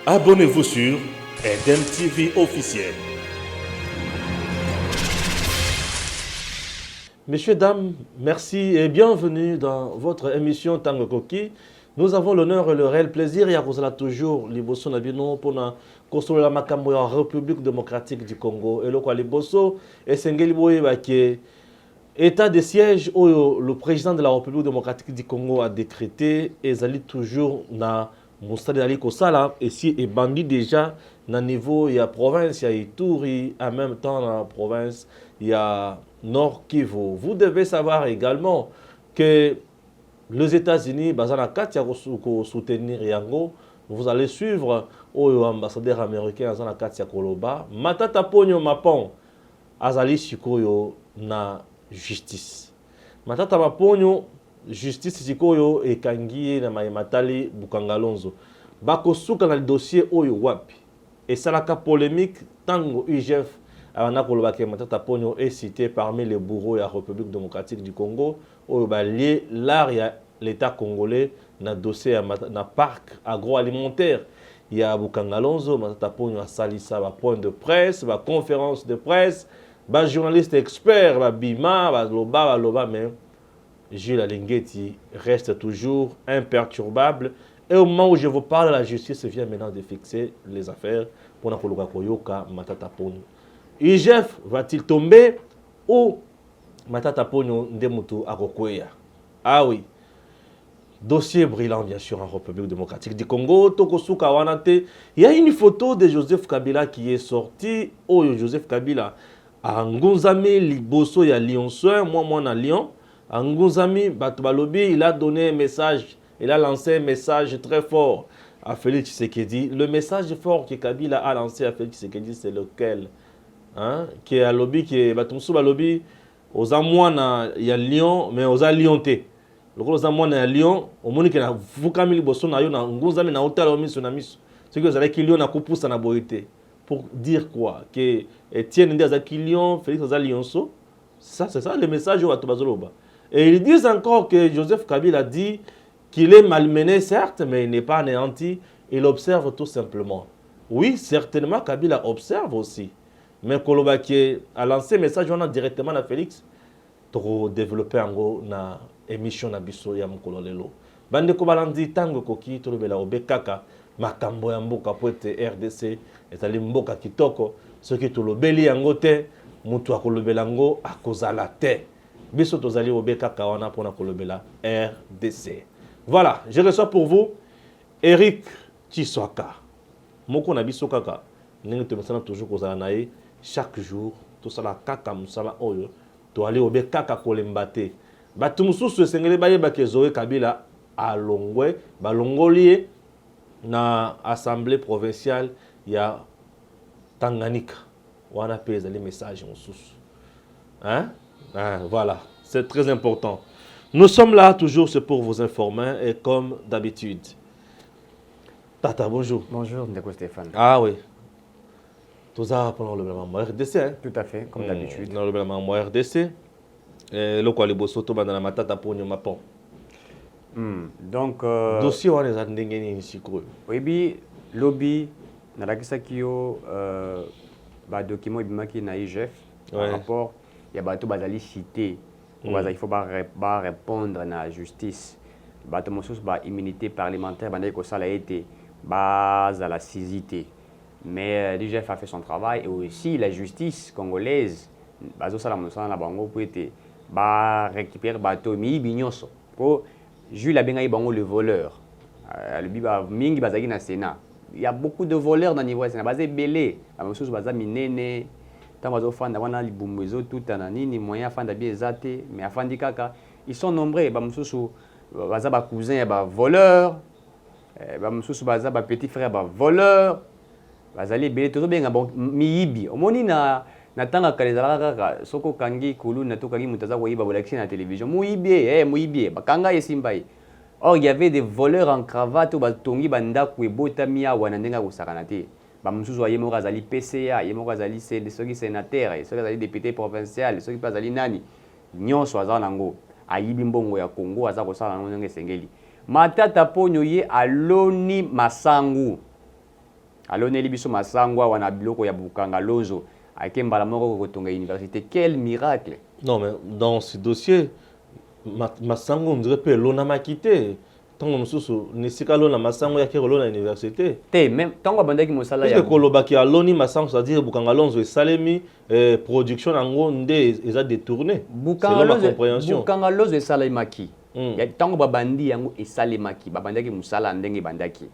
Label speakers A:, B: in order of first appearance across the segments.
A: Abonnez-vous sur Eden TV officiel. Messieurs, dames, merci et bienvenue dans votre émission Tango Koki. Nous avons l'honneur et le réel plaisir, et à toujours, Liboso Nabino, pour construire la Makambo en République démocratique du Congo. Et le quoi, Liboso, et Sengeli Boye, qui état de siège où le président de la République démocratique du Congo a décrété, et Zali toujours na Moussali Ali Kosala, et si est bandit déjà, na niveau, il y a province, il y a Ituri, en même temps, dans la province, il y a Nord Kivu. Vous devez savoir également que les États-Unis, soutenir Yango, vous allez suivre l'ambassadeur américain Azana Katia Koloba. Matata Ponyo Mapon, Azali Shikoyo na justice. Matata Maponyo, justice Shikoyo et Kangi na Maimatali Bukangalonzo. Bako souka na le dossier Oyo Wapi. Et ça la polémique, Tango UGF. Matata Ponyo est cité parmi les bourreaux de la République démocratique du Congo, où l'art et l'État congolais dans le dossier dans parc agroalimentaire. Il y a Bukangalonzo, Matata Ponyo a sali ça, point de presse, conférence de presse, journaliste expert, Bima, Loba, mais Gilles Alingeti reste toujours imperturbable. Et au moment où je vous parle, la justice vient maintenant de fixer les affaires pour Koyoka Matata Ponyo. IGF va-t-il tomber ou Matata Ponyo Ndemutu Agokoya? Ah oui. Dossier brillant, bien sûr, en République démocratique du Congo. Tokosuka Wanate. Il y a une photo de Joseph Kabila qui est sortie. Oh, Joseph Kabila. À Ngunzami, Liboso, il y a Lyon-Soin. Moi, à Lyon. À Ngunzami, Batubalobi, il a donné un message. Il a lancé un message très fort à Félix Tshisekedi. Le message fort que Kabila a lancé à Félix Tshisekedi, c'est lequel? Hein, qui est à lobby, qui est Batumsou lobby, aux amoines, il y a Lyon, mais aux Lyontais. Le gros amoines à Lyon, au monde qui a Foukamili Bosson, na Ngouzami na hôtel au Miss Namis. Ce que vous allez qu'il y a Koupous à Naboïté. Pour dire quoi? Que Etienne Ndazaki Lyon, Félix Azalionso. Ça, c'est ça le message au Atobazoloba. Et ils disent encore que Joseph Kabila a dit qu'il est malmené, certes, mais il n'est pas anéanti. Il observe tout simplement. Oui, certainement, Kabila observe aussi. Mais Koloba qui a lancé un message directement à Félix pour développer na émission na biso ya Mkololelo. Bande ko balandi tango koki to bela obekaka makambo ya mboka poete RDC etali mboka kitoko soki to lobeli yango te mutu akolobela ngo akozala te. Biso tozali obekaka wana pona kolobela RDC. Voilà, je reçois pour vous Eric Chiswaka. Moko na biso kaka ndenge to toujours kozala nae. Chaque jour, tout ça la kaka musala oyo, to aller au kaka kolembate. Batumusu se sengele baye bakezoe Kabila a Longwe, balongolier na assemblée provinciale ya Tanganyika. Wana pesa les messages mususu. Hein? Voilà, c'est très important. Nous sommes là toujours c'est pour vous informer et comme d'habitude. Tata, bonjour.
B: Bonjour, Ndeko Stéphane.
A: Ah oui. Tout ça pendant le blanc RDC. Hein?
B: Tout à fait, comme d'habitude.
A: Dans le blanc RDC. Le quoi les bossoto dans la matata Ponyo Mapon.
B: Donc
A: dossier on les a ndengeni ici quoi.
B: Oui bi lobby na la kisakio document ibimaki na IGF par rapport ya bato bazali cité. Il faut pas répondre na justice. Bato mosus ba immunité parlementaire banda ko sala été base la cécité. Mais l'IGF a fait son travail et aussi la justice congolaise, bazo sala musala na bango pour être récupérer bateau mi bignonso. Pour Jules Abengaï bango le voleur. Le biba mingi bazaki na Sénat. Il y a beaucoup de voleurs dans le niveau Sénat. Bazé belé, la mususu baza minene. Tant bazo fanda wana libumbezo tout anani moyen fanda bien zate mais afandi kaka. Ils sont nombreux, ba mususu baza ba cousin ba voleur. Ba mususu baza ba petit frère ba voleur. Bazali belé tout bien bon miyibi. Omoni na tanga kalezala kaka soko kangi kulu na to kangi mutaza koyiba bolakisi na télévision. Muyibi bakanga esimbai. Or il y avait des voleurs en cravate ou batongi banda kwebotami awa na ndenga kosakana te. Ba mususu wa yemo kazali PCA, yemo kazali soki sénateur, soki kazali député provincial, soki kazali nani. Nyonso aza nango. Ayibi mbongo ya Congo aza kosala nango ndenge sengeli. Matata Ponyo ye aloni masangu. Alors Nelly biso masangwa wana biloko ya bukanga lozo ake mbala moko kotonga université. Quel miracle.
A: Non mais dans ce dossier masango on dirait que l'on a maquité. Tant que nous nisika l'on a masango ya kero l'on à université.
B: Te même tant que bandaki mosala ya.
A: Parce que kolobaki a l'oni masango c'est-à-dire bukanga lonzo salemi production ango ndé ils a détourné.
B: Selon ma compréhension. Bukanga lozo salemaki. Ya tant que babandi yango esalemaki babandaki musala ndenge bandaki.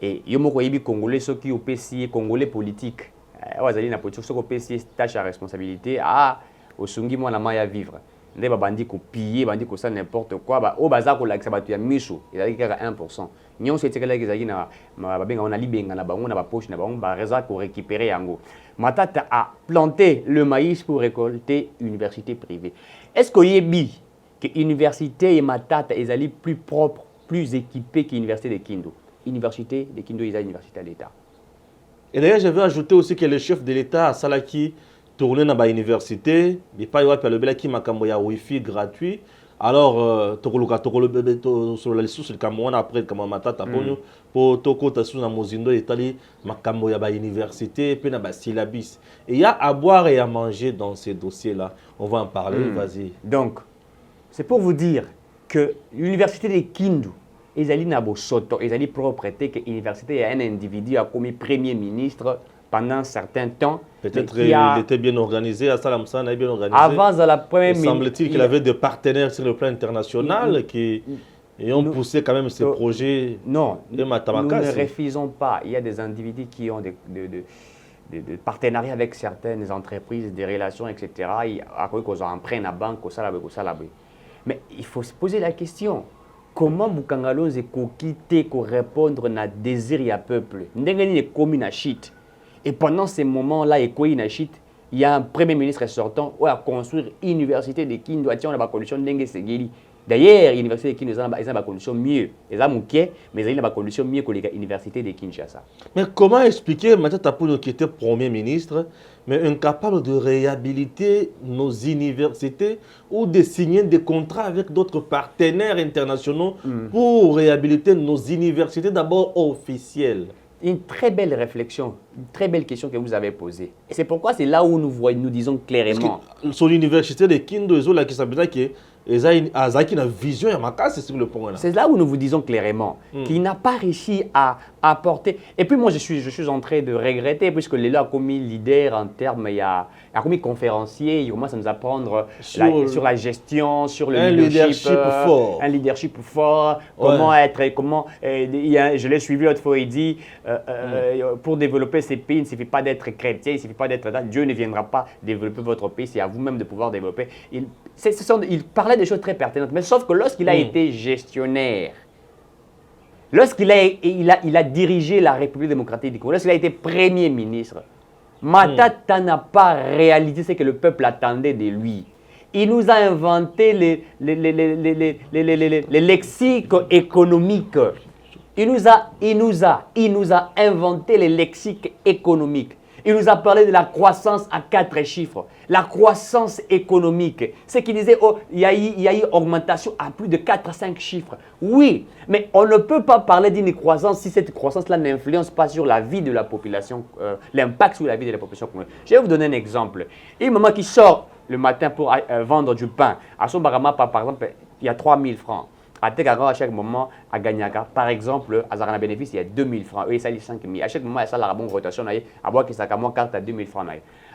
B: Et yo moko yebi congolais ceux qui opesi congolais politique. Wazali na politique ceux qui opesi tâche à responsabilité osungi mwana maya vivre. Ndé babandi ko piller bandi ko ça n'importe quoi o baza ko lakisa batu ya miso ezali kaka 1%. Nyon c'est que là ezali na babenga on a libenga na bango na ba poche na bango ba reza ko récupérer yango. Matata a planté le maïs pour récolter université privée. Est-ce que yebi que université et Matata ezali plus propre, plus équipée que l'université de Kindu? Université de Kindu est une université à l'État.
A: Et d'ailleurs, je vais ajouter aussi que le chef de l'État à Salaki tourné dans l'université, il pas y le bel qui m'a camboya wifi gratuit. Alors, sur les sources de Cameroun après comme Matata pour toko tasu na mozindo Italie makamboya ba université puis na ba syllabus. Et il y a à boire et à manger dans ces dossiers là. On va en parler, vas-y.
B: Donc, c'est pour vous dire que l'université de Kindu ezali na bosoto, ezali propreté que l'université y a un individu a commis premier ministre pendant un certain temps.
A: Peut-être il était bien organisé, Assalam San est bien organisé.
B: Avant la première ministre.
A: Semble-t-il qu'il avait des partenaires sur le plan international qui ont poussé quand même ces projets.
B: Non, nous ne refusons pas. Il y a des individus qui ont des partenariats avec certaines entreprises, des relations, etc. À quoi qu'on emprunte à la banque, mais il faut se poser la question. Comment Bukangalo est quitter pour répondre à désir à peuple? Ndengeni est commis na shit. Et pendant ces moments-là, il y a un premier ministre sortant qui a construit l'université de Kindu. On a la condition d'Enge Segeli. D'ailleurs, l'université de Kindu a une condition mieux. Ils ont mais ils ont une condition mieux que l'université de Kinshasa.
A: Mais comment expliquer, Matata Pouno qui était premier ministre, mais incapable de réhabiliter nos universités ou de signer des contrats avec d'autres partenaires internationaux pour réhabiliter nos universités d'abord officielles?
B: Une très belle réflexion, une très belle question que vous avez posée. Et c'est pourquoi c'est là où nous disons clairement.
A: Sur l'université de Kindu, ils ont une vision sur le point là.
B: C'est là où nous vous disons clairement qu'il n'a pas réussi à apporter. Et puis moi, je suis en train de regretter, puisque Léla a commis leader en termes, il a commis conférencier, il commence à nous apprendre sur la gestion, sur le leadership fort. Un leadership fort, comment être, je l'ai suivi l'autre fois, il dit, pour développer ces pays, il ne suffit pas d'être chrétien, il ne suffit pas d'être là, Dieu ne viendra pas développer votre pays, c'est à vous-même de pouvoir développer. Il parlait des choses très pertinentes, mais sauf que lorsqu'il a été gestionnaire, lorsqu'il a dirigé la République démocratique du Congo, lorsqu'il a été premier ministre, Matata n'a pas réalisé ce que le peuple attendait de lui. Il nous a inventé les lexiques économiques. Il nous a inventé les lexiques économiques. Il nous a parlé de la croissance à 4 chiffres, la croissance économique. Ce qui disait, il y a eu augmentation à plus de 4 à 5 chiffres. Oui, mais on ne peut pas parler d'une croissance si cette croissance-là n'influence pas sur la vie de la population, l'impact sur la vie de la population. Je vais vous donner un exemple. Une maman qui sort le matin pour vendre du pain, à son barama, par exemple, il y a 3 000 francs. À chaque moment, à Gagnaga, par exemple, à Zarana bénéfice, il y a 2 000 francs. Eux, ça dit 5 000. À chaque moment, il y a la bonne rotation. À voir que ça a carte à 2 000 francs.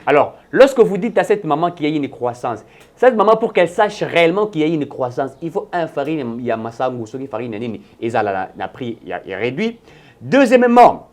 B: Alors, lorsque vous dites à cette maman qu'il y a une croissance, cette maman, pour qu'elle sache réellement qu'il y a une croissance, il faut un farine, il y a Massango, qui farine, et ça, le prix est réduit. Deuxièmement,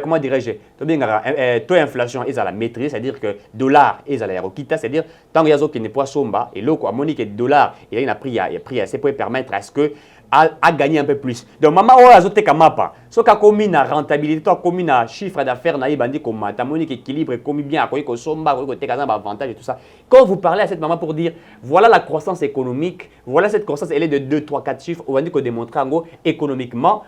B: comment dirais-je, taux d'inflation est à la maîtrise, c'est-à-dire que dollar est à la Yarokita, c'est-à-dire tant qu'il y a qui n'est pas somba, et l'eau, à Monique, dollar, il y a un prix assez pour permettre à ce que à gagner un peu plus. Donc, maman, on a azoté comme mapa. Ce qui a commis la rentabilité, a commis un chiffre d'affaires, na bandi comme ta Monique équilibre, commis bien, à quoi que somba, à quoi que avantage et tout ça. Quand vous parlez à cette maman pour dire, voilà la croissance économique, voilà cette croissance, elle est de 2, 3, 4 chiffres, on va dire qu'on démontre en gros économiquement.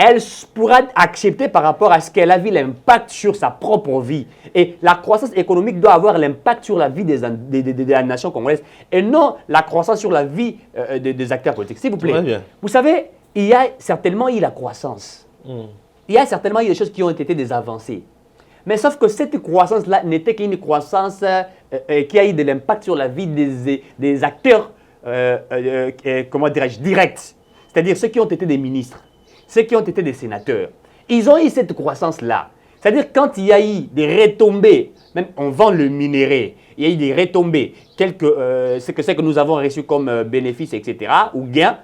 B: Elle pourra accepter par rapport à ce qu'elle a vu l'impact sur sa propre vie. Et la croissance économique doit avoir l'impact sur la vie de la nation congolaise et non la croissance sur la vie des acteurs politiques. S'il vous plaît. Vous savez, il y a certainement eu la croissance. il y a certainement des choses qui ont été des avancées. Mais sauf que cette croissance-là n'était qu'une croissance qui a eu de l'impact sur la vie des acteurs, comment dirais-je, directs. C'est-à-dire ceux qui ont été des ministres, ceux qui ont été des sénateurs. Ils ont eu cette croissance-là. C'est-à-dire quand il y a eu des retombées, même on vend le minerai, il y a eu des retombées, ce que nous avons reçu comme bénéfices, etc., ou gains,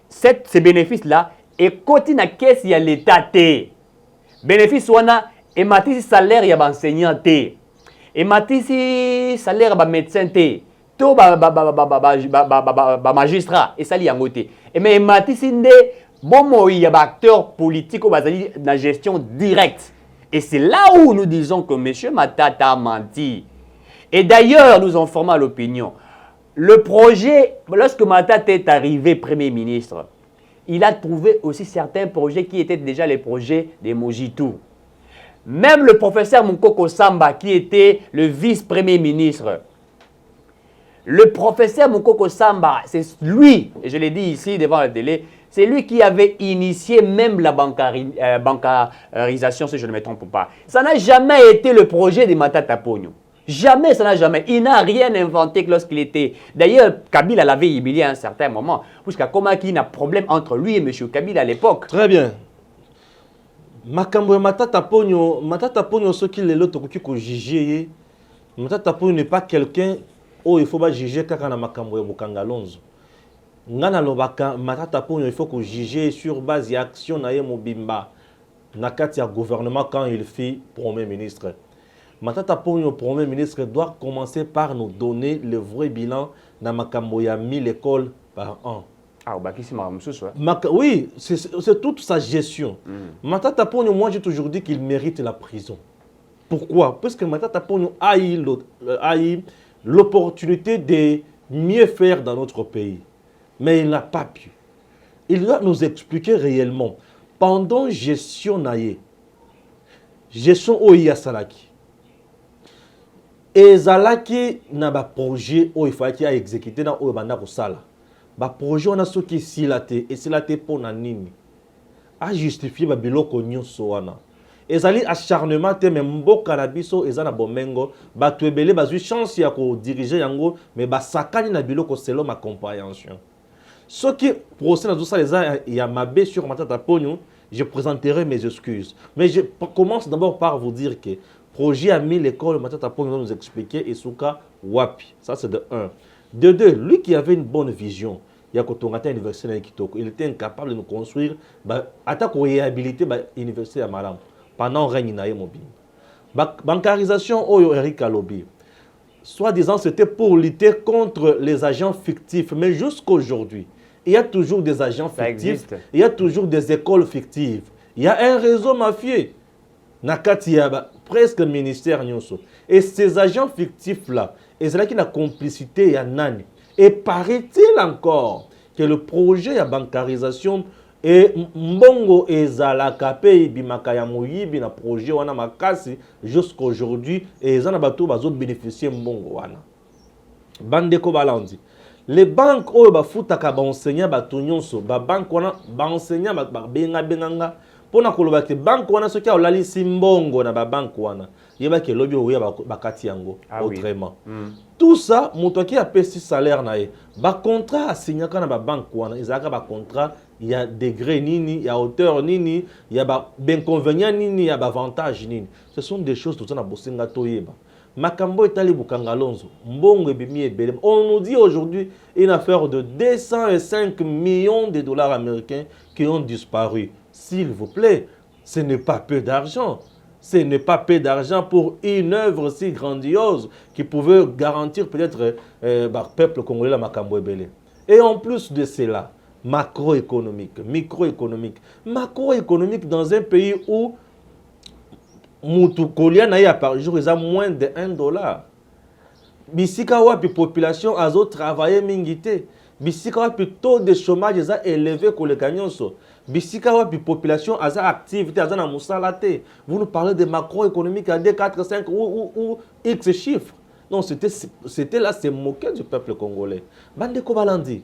B: ces bénéfices-là, et continuent à caisse, il y a l'État. Bénéfice, on a et matisi salaire, il y a enseignant. Et matisi salaire, il y a médecin. Tout magistrat, et ça, il y a côté. Et mais matisi, il y a acteur politique, dans la gestion directe. Et c'est là où nous disons que M. Matata a menti. Et d'ailleurs, nous en formons l'opinion. Le projet, lorsque Matata est arrivé Premier ministre, il a trouvé aussi certains projets qui étaient déjà les projets des Mojitou. Même le professeur Moukoko Samba, qui était le vice-premier ministre, le professeur Moukoko Samba, c'est lui, et je l'ai dit ici devant la télé, c'est lui qui avait initié même la bancarisation, si je ne me trompe pas. Ça n'a jamais été le projet de Matata Ponyo. Jamais, ça n'a jamais. Il n'a rien inventé lorsqu'il était. D'ailleurs, Kabila l'avait humilié à un certain moment. Puisqu'il y a un problème entre lui et M. Kabila à l'époque.
A: Très bien. Makambo Matata Ponyo, ce qu'il est l'autre qui est jugé. Matata Ponyo n'est pas quelqu'un où il faut pas juger quand on a Makambo Bukangalonzo. Ngana lobaka Matata Ponyo, il faut que juger sur base d'action na mobimba nakati ya gouvernement quand il fit premier ministre. Matata Ponyo, premier ministre, doit commencer par nous donner le vrai bilan na Makambo ya 1000 écoles par an.
B: Ah,
A: oui, c'est toute sa gestion. Matata Ponyo, moi j'ai toujours dit qu'il mérite la prison. Pourquoi? Parce que Matata Ponyo a eu l'opportunité de mieux faire dans notre pays. Mais il n'a pas pu. Il doit nous expliquer réellement. Pendant gestion naïe, gestion Oya Salaki, et Zalaki n'a pas projet où il fallait exécuter dans Oyabanda Sala. Ba projet on a ce qui est silaté et silaté pour nanini. A justifier ba biloko nyonso wana. Ezali acharnement te même mboka na biso ezana bomengo ba tuebele ba chance ya ko diriger yango mais ba sakani na biloko selon ma compréhension. Ce qui procède dans tout ça, il y a ma baie sur Matata Ponyo, je présenterai mes excuses. Mais je commence d'abord par vous dire que le projet a mis l'école Matata Ponyo nous expliquer et Souka Wapi. Ça c'est de 1. De 2, lui qui avait une bonne vision, il y a Kotongata Université Kitoko, il était incapable de nous construire, attaque réhabiliter l'université à Malam pendant le règne naïe mobile. Bancarisation, Oyo Eric Alobi. Soi-disant, c'était pour lutter contre les agents fictifs. Mais jusqu'aujourd'hui, il y a toujours des agents fictifs. Il y a toujours des écoles fictives. Il y a un réseau mafieux. Nakati y a presque le ministère Nyonso. Et ces agents fictifs-là, et c'est là qu'il y a la complicité, il y a Nani. Et paraît-il encore que le projet de bancarisation et mbongo ezalaka pe bimaka ya moyibi na projet wana makasi jusqu'aujourd'hui et ezana bato bazo bénéficier mbongo wana bandeko balandi les banques oyo bafutaka ba enseignant bato nyonso ba banque wana ba enseignant ba benganga pona koloba ke banque wana soki olalisi mbongo na ba banque wana yeba ke lobi oya bakati yango autrement tout ça moto qui a payé salaire na ye ba contrat asignaka na ba banque wana ezaka ba contrat. Il y a degré nini, il y a hauteur nini, il y a inconvénient nini, il y a avantage nini. Ce sont des choses tout ça na bosenga toyeba. Makambo etali bukangalonzo, mbongo ebimi ebele. On nous dit aujourd'hui une affaire de 205 millions de dollars américains qui ont disparu. S'il vous plaît, ce n'est pas peu d'argent. Ce n'est pas peu d'argent pour une œuvre si grandiose qui pouvait garantir peut-être peuple congolais la Makambo ebele. Et en plus de cela, macroéconomique, microéconomique. Macroéconomique dans un pays où Moutoukolian a par jour ils ont moins de $1. Bisika wapi population a travaillé mingité. Bisika wapi taux de chômage est élevé que les gagnants. Bisika wapi population a activité a na musalate. Vous nous parlez de macroéconomique à 2, 4, 5 ou X chiffres. Non, c'était là, c'est moqué du peuple congolais. Bande Kobalandi.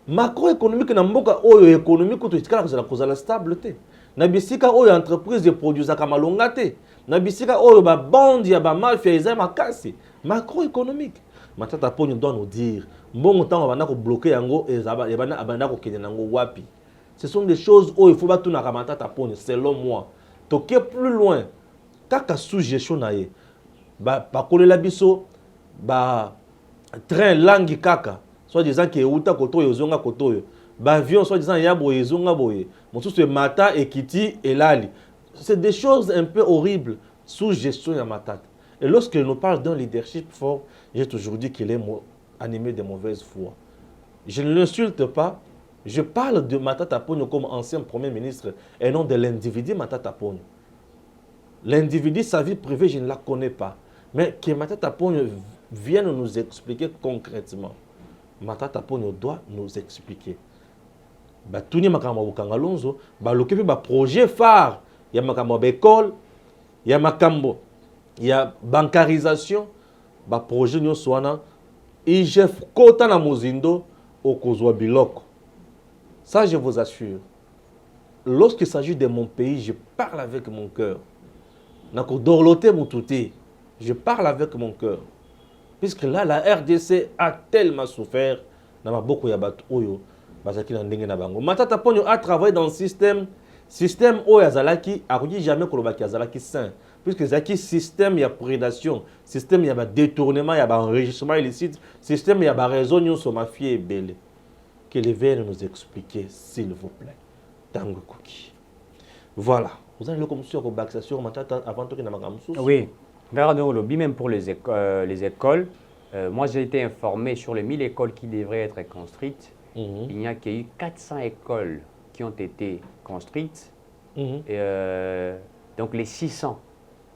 A: Macroéconomique na mboka oyo économique to itikala kozala stabilité. na bisika oyo entreprise de produisaka malonga te na bisika oyo ba bandi ya ba mafia eza makasi macroéconomique. Matata Ponyo doit nous dire bon temps on va bloquer yango et abanda ko kende nango wapi. Ce sont des choses où il faut pas tout na Matata Ponyo selon moi. Toke plus loin kaka sous-gestion na ye ba kolela biso ba train langi kaka soit disant que uta koto yo zonga koto yo ba avion soit disant ya boye zonga boye mosusu mata ekiti elali. C'est des choses un peu horribles sous gestion ya Matata. Et lorsqu'il nous parle d'un leadership fort, j'ai toujours dit qu'il est animé de mauvaise foi. Je ne l'insulte pas, je parle de Matata Ponyo comme ancien premier ministre et non de l'individu Matata Ponyo. L'individu, sa vie privée, je ne la connais pas. Mais que Matata Ponyo vienne nous expliquer concrètement. Matata Ponyo doit nous expliquer. Tout le monde a un projet phare. Il y a une école, il y a une bancarisation. Le projet de IGF Kota na Mozindo au Kozwa Biloko. Ça, je vous assure. Lorsqu'il s'agit de mon pays, je parle avec mon cœur. Je parle avec mon cœur. Puisque là, la RDC a tellement souffert. Matata Ponyo a travaillé dans le système où Yazalaki a dit jamais que Yazalaki sain. Puisque Zaki système, il y a prédation, système, il y a détournement, il y a enrichissement illicite, système, il y a raison, sur ma fille est belle. Que les verts nous expliquer, s'il vous plaît. Tango Cookie. Voilà. Vous avez le commission au bac sur Matata avant tout qu'il n'a pas de
B: Oui. Regardons le lobby, même pour les écoles. Moi, j'ai été informé sur les 1000 écoles qui devraient être construites. Il n'y a qu'il y a eu 400 écoles qui ont été construites. Et, donc, les 600,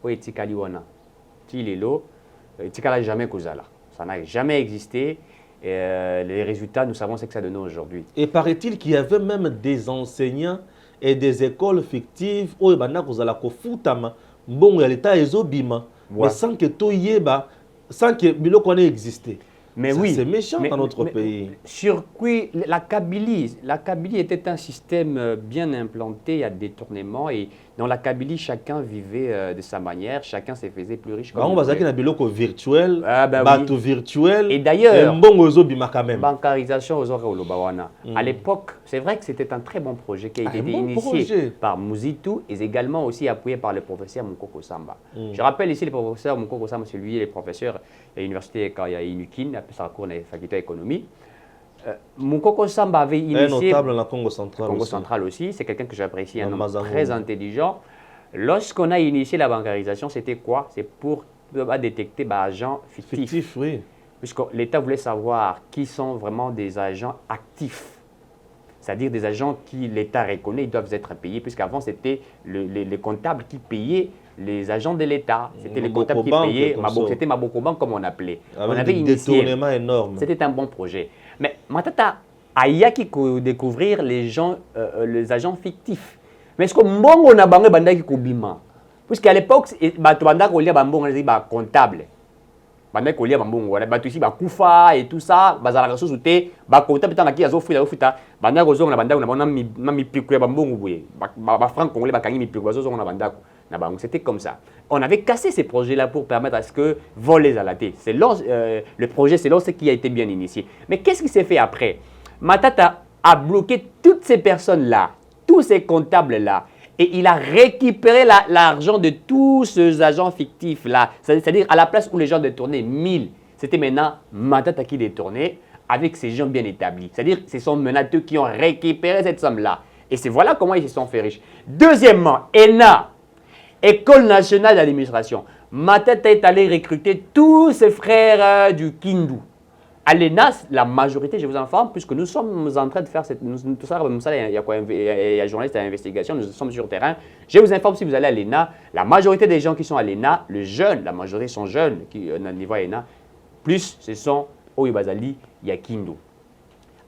B: oui, Tikaliwana, Tilelo, Tikala jamais Kozala. Ça n'a jamais existé. Et les résultats, nous savons ce que ça donne aujourd'hui.
A: Et paraît-il qu'il y avait même des enseignants et des écoles fictives où il y a Kofutama, bon, il y a l'État Ezobima, mais sans que tout y ait, sans que Biloko ait existé.
B: Mais oui,
A: c'est méchant dans notre pays.
B: Sur quoi la Kabylie était un système bien implanté, il y a détournement et dans la Kabylie, chacun vivait de sa manière, chacun se faisait plus riche.
A: On va dire qu'il y a un virtuel,
B: oui.
A: virtuel.
B: Et d'ailleurs,
A: bancarisation
B: aux à l'époque, c'est vrai que c'était un très bon projet qui a été initié par Mouzitou et également aussi appuyé par le professeur Moukoko Samba. Je rappelle ici le professeur Moukoko Samba, c'est lui, le professeur à l'université Inukin, à sa cour de la faculté d'économie. Moukoko Samba avait initié...
A: notable dans la Congo centrale
B: Congo centrale aussi. C'est quelqu'un que j'apprécie, un homme très intelligent. Lorsqu'on a initié la bancarisation, c'était quoi? C'est pour détecter des agents fictifs.
A: Oui.
B: Puisque l'État voulait savoir qui sont vraiment des agents actifs. C'est-à-dire des agents qui l'État reconnaît, ils doivent être payés. Puisqu'avant, c'était les comptables qui payaient les agents de l'État. C'était les comptables qui payaient. C'était Mabokoban, comme on appelait.
A: On avait initié. Détournement énorme.
B: C'était un bon projet. Mais Matata a qui découvrir les agents fictifs. Mais est-ce que Mbongo na bango bandaki kobima? Puisqu'à l'époque, bato bandaki kolia bambongo na comptable. Bandaki kolia bambongo, bato ici bakufa et tout ça, bazalaka soso te, ba comptable tanga ki azofuta, bandaki kozonga na bandako na bona mi piku ya bambongo boye. Ba franc congolais bakangi mi piku bazozonga na bandako. C'était comme ça. On avait cassé ces projets-là pour permettre à ce que voler à la tête. Le projet, c'est ce qui a été bien initié. Mais qu'est-ce qui s'est fait après? Matata a bloqué toutes ces personnes-là, tous ces comptables-là, et il a récupéré l'argent de tous ces agents fictifs-là. C'est-à-dire à la place où les gens détournaient 1000, c'était maintenant Matata qui détournait avec ces gens bien établis. C'est-à-dire que ce sont maintenant eux qui ont récupéré cette somme-là. Et c'est voilà comment ils se sont fait riches. Deuxièmement, ENA, École nationale d'administration. Matata est allé recruter tous ses frères du Kindu. À l'ENA, la majorité, je vous informe, puisque nous sommes en train de faire tout ça, il y a journaliste à l'investigation, nous sommes sur le terrain. Je vous informe, si vous allez à l'ENA, la majorité des gens qui sont à l'ENA, les jeunes, la majorité sont jeunes qui au niveau ENA, plus ce sont Oyibazali, Yakindu.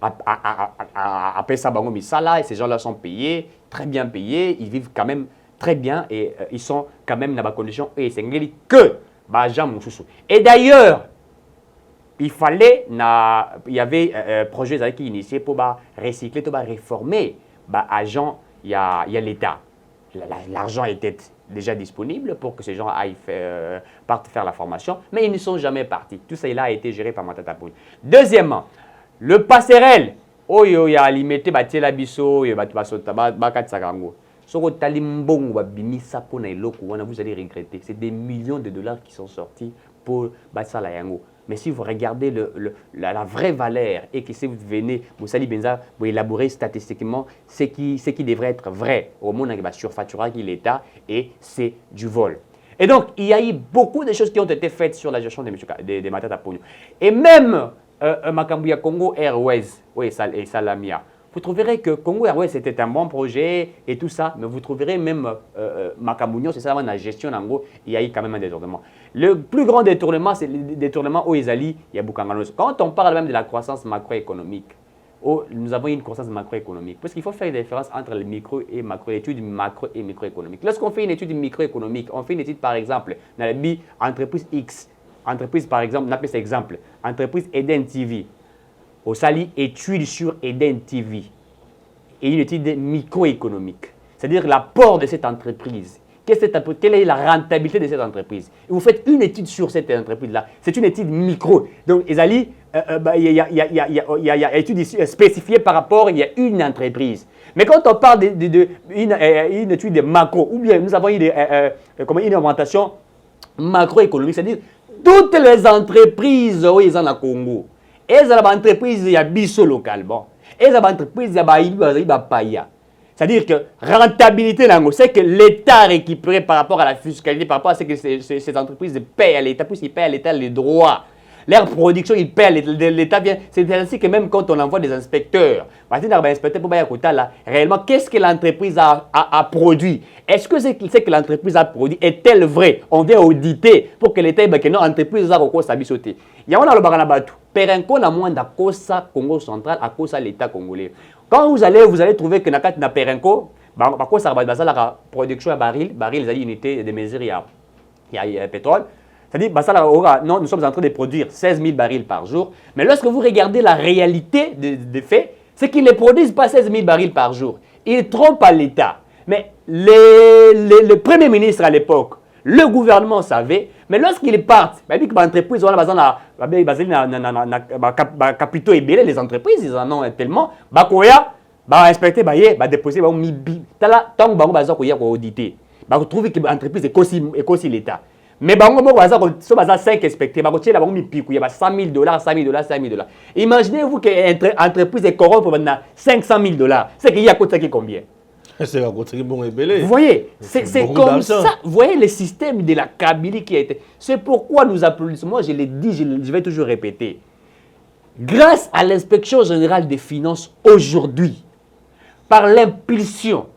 B: Après ça, Bango Misala, et ces gens-là sont payés, très bien payés, ils vivent quand même très bien et ils sont quand même dans la condition et c'est que et d'ailleurs il y avait un projet qui initié pour recycler, pour réformer agent, il y a l'État. l'argent était déjà disponible pour que ces gens partent faire la formation, mais ils ne sont jamais partis. Tout cela a été géré par Matata Ponyo. Deuxièmement, le passerelle, oyo ya alimete batiela biso, yo batu basota bakatisaka yango. Soko tali mbongo babimisa pona eloko wana, vous allez regretter. C'est des millions de dollars qui sont sortis pour basala yango. Mais si vous regardez la vraie valeur et que si vous venez, vous allez vous élaborer statistiquement ce qui devrait être vrai au monde, surfacturer l'État et c'est du vol. Et donc, il y a eu beaucoup de choses qui ont été faites sur la gestion de Matata Ponyo. Et même Makambuya Congo Airways, oui, et Salamia, vous trouverez que Congo Airways c'était un bon projet et tout ça, mais vous trouverez même Makambuya, c'est ça la gestion en gros, il y a eu quand même un détournement. Le plus grand détournement, c'est le détournement au Ezali, il y a Bukanganos. Quand on parle même de la croissance macroéconomique, nous avons une croissance macroéconomique. Parce qu'il faut faire une différence entre le micro et macro, l'étude macro et microéconomique. Lorsqu'on fait une étude microéconomique, on fait une étude par exemple, dans la BI, entreprise X, entreprise par exemple, on appelle ça exemple, entreprise Eden TV. Au Sali, étude sur Eden TV. Et une étude microéconomique. C'est-à-dire l'apport de cette entreprise. Quelle est la rentabilité de cette entreprise? Et vous faites une étude sur cette entreprise-là. C'est une étude micro. Donc, il y a une étude spécifiée par rapport, il y a une entreprise. Mais quand on parle d'une étude macro, ou bien nous avons une augmentation macroéconomique, c'est-à-dire toutes les entreprises où ils sont au Congo, elles ont des entreprises qui sont localement, elles ont des entreprises qui sont paya. C'est-à-dire que rentabilité, c'est que l'État récupéré par rapport à la fiscalité, par rapport à ce que ces entreprises paient à l'État, puisqu'ils paient à l'État les droits. Leur production, ils paient à l'État. C'est ainsi que même quand on envoie des inspecteurs, réellement, qu'est-ce que l'entreprise a produit? Est-ce que c'est que l'entreprise a produit est-elle vrai? On vient auditer pour que l'État ait une entreprise a recours à bisoter. Il y a un autre Perenco na moins d'Akosa Congo central à cause de l'État congolais. Quand vous allez trouver que na Perenco, ça va la production à baril, ils ont une unité de mesure, il y a pétrole. C'est-à-dire, non, nous sommes en train de produire 16 000 barils par jour. Mais lorsque vous regardez la réalité des faits, c'est qu'ils ne produisent pas 16 000 barils par jour. Ils trompent à l'État. Mais le Premier ministre à l'époque, le gouvernement savait, mais lorsqu'ils partent, l'entreprise, capitaux ébélés, les entreprises, ils en ont tellement, inspecter, déposer, tant que auditer, trouver que l'entreprise est aussi l'État. Mais si 5 inspectés, il y a 100 000 $, 100 000 $, 5 000 $. Imaginez-vous qu'une entreprise est corrompue pour 500 000 $. C'est qu'il y a combien?
A: C'est un côté bon et belé.
B: Vous voyez, c'est comme ça. Vous voyez le système de la Kabylie qui a été. C'est pourquoi nous applaudissons. Moi, je l'ai dit, je vais toujours répéter. Grâce à l'inspection générale des finances aujourd'hui, par l'impulsion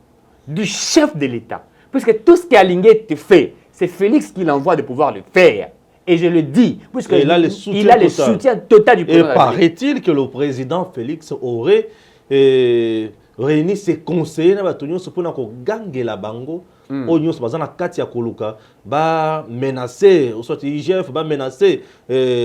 B: du chef de l'État, puisque tout ce qui a été fait, c'est Félix qui l'envoie de pouvoir le faire. Et je le dis, puisqu'il a le soutien total du président.
A: Et paraît-il que le président Félix aurait réuni ses conseillers pour gagner la bango. Oignon se na kati ya koluka ba menacer ou soit IGF ba menacer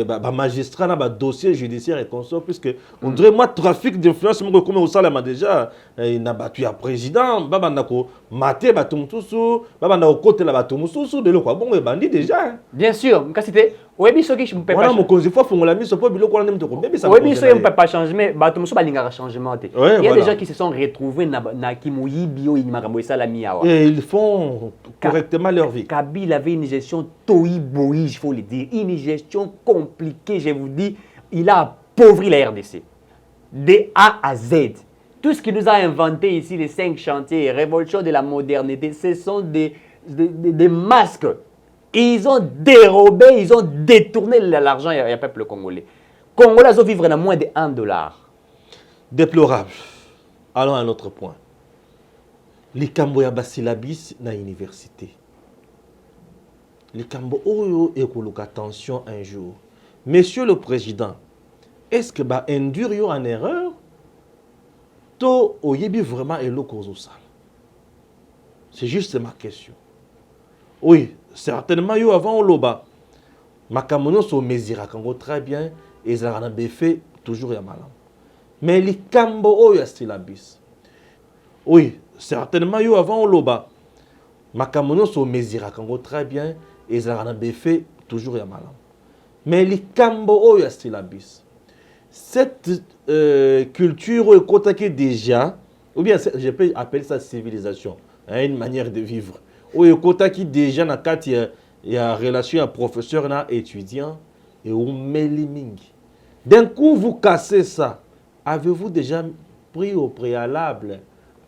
A: ba magistrat na ba dossier judiciaire et consort puisque on dirait moi trafic d'influence mo comme au salama déjà na battu ya président ba bandako maté ba tumtusu ba bandako côté la ba tumtusu de lo quoi bon bandi déjà
B: bien sûr quand c'était oui soki je me peux pas
A: voilà mon konzi faut fongola miso po biloko wana ndemto ko bébé ça
B: oui so peut pas changer mais ba tumtusu ba lingaka changement il y a des gens qui se sont retrouvés na kimoyi bio ni makambo salami awa
A: et ils font correctement leur vie.
B: Kabila avait une gestion toï-boï, il faut le dire. Une gestion compliquée, je vous dis. Il a appauvri la RDC. De A à Z. Tout ce qu'il nous a inventé ici, les 5 chantiers, révolution de la modernité, ce sont des masques. Ils ont dérobé, ils ont détourné l'argent du peuple congolais. Les Congolais ont vivre à moins de $1.
A: Déplorable. Allons à un autre point. Les Camboya Basilabis na université. Les Cambo Oyo et attention un jour. Monsieur le Président, est-ce que ba induire yo en erreur? To oyebi vraiment elo kozosala. C'est juste ma question. Oui, certainement yo avant au loba. Makamono so mesira kango très bien et ça a fait toujours ya malam. Mais les Cambo Oyo Basilabis. Oui, certainement, yo avant au loba. Makamono so mesira kango très bien et ezalaka na fait toujours ya malamu. Mais likambo oyo ya syllabus. Cette culture ekotaki déjà, ou bien je peux appeler ça civilisation, hein, une manière de vivre. Oyo ekotaki déjà na kati ya relation ya professeur na étudiant et umeli mingi. D'un coup vous cassez ça. Avez-vous déjà pris au préalable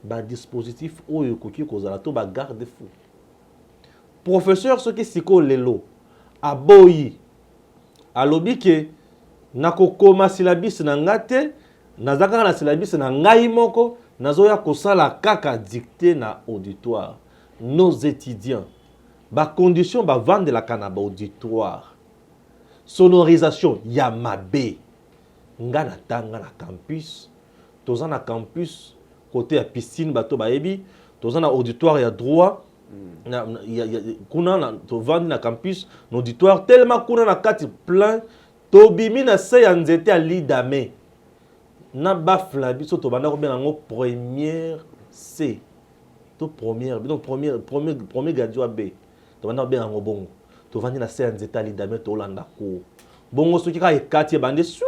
A: un dispositif oyo koki kozala to ba garde-fou? Professeur soki siko lelo aboyi alobi ke nakokoma syllabus na ngate nazaka na syllabus na ngai moko nazoya kosala kaka dicté na auditoire. Nos étudiants ba condition ba vendre la kanaba auditoire. Sonorisation ya mabe. Nga na tanga na campus. Toza na campus côté ya piscine bato baebi, toza na auditoire ya droit. Kuna na to vendre na campus, l'auditoire tellement kuna na kati plein tobimi na se ya nzete ya lidame. Na bafla biso to banda ko benga ngo première C. To première, donc premier gradient B. To banda ko benga ngo bongo. To vandi na se ya nzete ya lidame to landa ko. Bongo soki ka ekati bande sui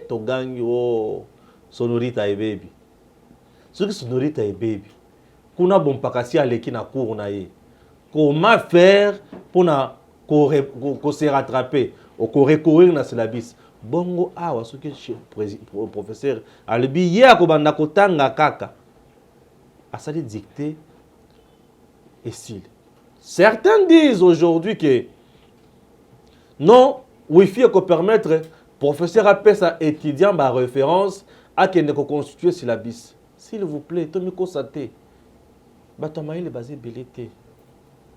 A: to gangi o sonorita e baby. Soki sonorita e baby. Kuna bon pakasi aleki na cours na ye. Comment faire pour na ko se rattraper ou ko recourir na syllabus? Bongo awa soki professeur alobi ye akobanda kotanga kaka. Asali dicté et style. Certains disent aujourd'hui que non, Wi-Fi peut permettre professeur à sa étudiant ba référence à qui ne constituer syllabus. S'il vous plaît, Tommy Kosate. Batamaïle est basé belete.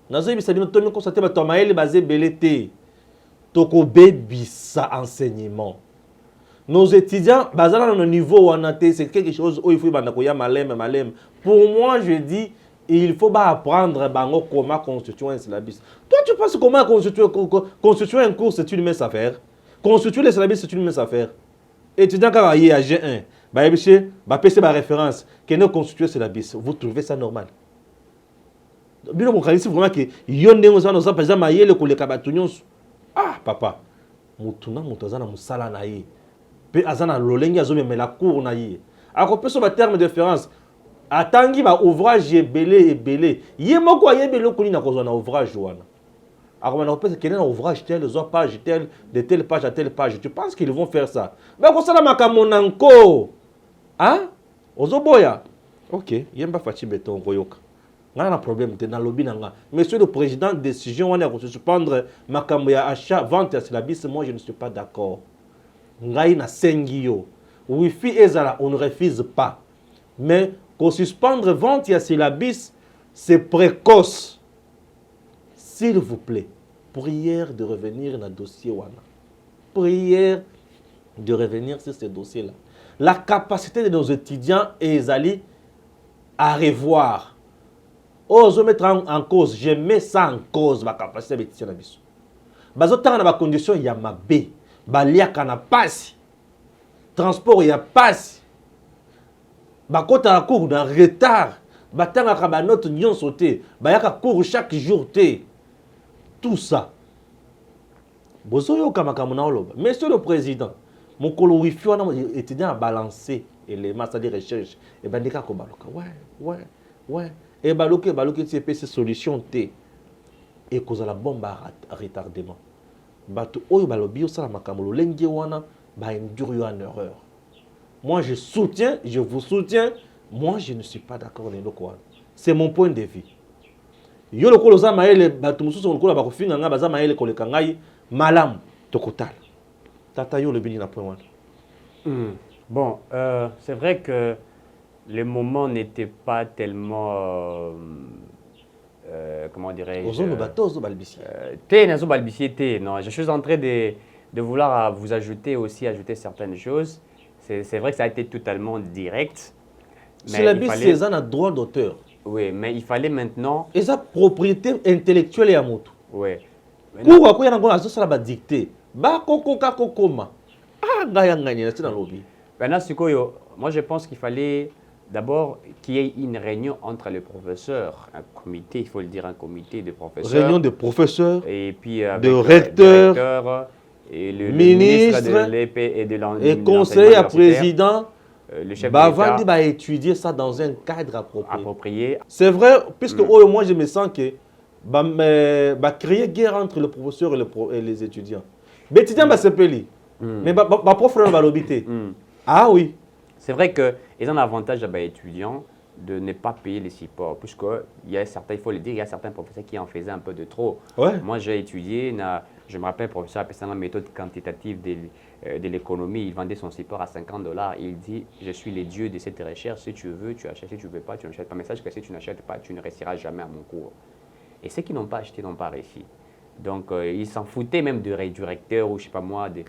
A: Nazoï bisabino Tommy Kosate batamaïle est basé belete. Toko baby sa enseignement. Nos étudiants, basant dans le niveau où on a c'est quelque chose où il faut malem. Pour moi, je dis, il faut apprendre comment constituer un syllabus. Toi, tu penses comment constituer un cours, c'est une mince affaire. Constituer les syllabus, c'est une mince affaire. Étudiant quand il y a G1, PC référence, qui ne constitue syllabus, vous trouvez ça normal? Bien mon c'est vraiment que yonde nous avons par exemple le collègue ah papa, mutuna mutazana musala na ye. Pe azana lolengi azome me la cour na ye. Ako peso ba terme de référence. Atangi ba ouvrage belé. Ye moko ayebele ko ni na kozana ouvrage wana. Ako na pesa kenen ouvrage tel zo page tel de telle page à telle page. Tu penses qu'ils vont faire ça? Ba ko sala makamonanko. Hein? Ozoboya. OK, yemba fati beton koyoka. Nga na problème te na lobby nanga. Monsieur le président, décision on a ko suspendre makambo ya achat vente ya syllabus, moi je ne suis pas d'accord. Ngai na sengio. Wi-Fi ezala, on ne refuse pas. Mais qu'on suspendre vente ya syllabus, c'est précoce. S'il vous plaît, prière de revenir dans le dossier wana. Prière de revenir sur ce dossier-là. La capacité de nos étudiants est à revoir. Oh, je mettre en cause, je mets ça en cause, ma capacité d'étudier na biso. Bazotanga na ba condition ya mabe, baliaka na pasi. Transport ya pasi. Bakota na cours dans retard, batanga ka ba note nyon sauté, bayaka cours chaque jour té. Tout ça. Bozoyo kamaka mona oloba. Monsieur le président, mon kolo wifi wana étudiant à balancer éléments, c'est-à-dire recherche et bandika ko baloka. Ouais. Et baloke ti ces solution T et cause la bombe à retardement. Bato oyo balobi osala makambo lengi wana ba endure en erreur. Moi je soutiens, je vous soutiens, moi je ne suis pas d'accord avec lokwa. C'est mon point de vue. Yo lokolo za maele bato mususu lokolo ba kofinga nga baza maele koleka ngai malam tokotala. Tata yo le bini na point wana.
B: Bon, c'est vrai que le moment n'était pas tellement, comment dirais-je, non, je suis en train de vouloir vous ajouter certaines choses. C'est vrai que ça a été totalement direct.
A: C'est la bise, c'est un droit d'auteur.
B: Oui, mais il fallait maintenant...
A: Et sa propriété intellectuelle est à moto.
B: Oui.
A: Pourquoi il y a un ça va dicter? Ba koko kakokoma. Ah, gaya ngani, c'est dans le lobby.
B: Maintenant, moi je pense qu'il fallait d'abord qu'il y ait une réunion entre les professeurs, un comité, il faut le dire, un comité de professeurs.
A: Réunion de professeurs,
B: et puis
A: de recteurs,
B: et le
A: ministre
B: ministre de l'EP et de
A: et conseiller à président.
B: Le chef
A: Avant
B: d'État
A: de étudier ça dans un cadre
B: approprié.
A: C'est vrai, puisque moi je me sens que créer guerre entre le professeur et les étudiants. Les étudiants va se péli, mais ma prof va l'obiter. Ah oui.
B: C'est vrai qu'ils ont un avantage à étudiants de ne pas payer les supports, puisqu'il y a certains, il faut le dire, il y a certains professeurs qui en faisaient un peu de trop.
A: Ouais.
B: Moi, j'ai étudié, je me rappelle, le professeur appelait ça la méthode quantitative de l'économie. Il vendait son support à $50. Il dit, je suis le dieu de cette recherche. Si tu veux, tu achètes. Si tu ne veux pas, tu n'achètes pas. Mais sache que si tu n'achètes pas, tu ne réussiras jamais à mon cours. Et ceux qui n'ont pas acheté n'ont pas réussi. Donc, ils s'en foutaient même du recteur ou, je ne sais pas moi, du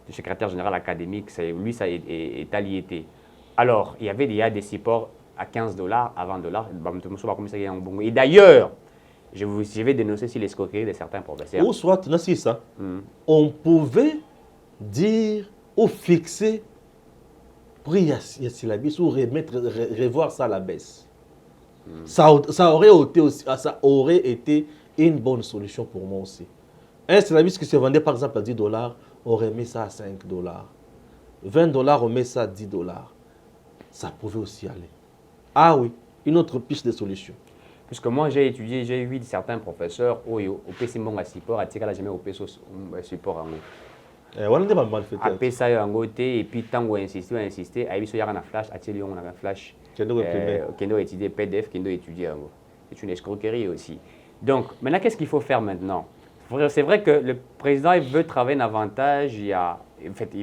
B: secrétaire général académique. Lui, ça est allié. Alors, il y a des supports à $15, à $20. Et d'ailleurs, je vais dénoncer sur l'escroquerie de certains professeurs.
A: Ou soit, ça, on pouvait dire ou fixer pour y syllabus ou revoir ça à la baisse. Ça aurait été une bonne solution pour moi aussi. Un syllabus qui se vendait par exemple à $10, on remet ça à $5. $20, on met ça à $10. Ça pouvait aussi aller. Ah oui, une autre piste de solution.
B: Puisque moi, j'ai étudié, j'ai vu certains professeurs au PC Monga Support, à Tika, jamais au PC Support en haut.
A: On a mal fait.
B: À PC en côté, et puis tant qu'on insiste, à il y a un flash, à Tika, on a un flash. Qui doit étudier PDF, qui doit étudier en haut. C'est une escroquerie aussi. Donc, maintenant, qu'est-ce qu'il faut faire maintenant? C'est vrai que le président il veut travailler davantage, il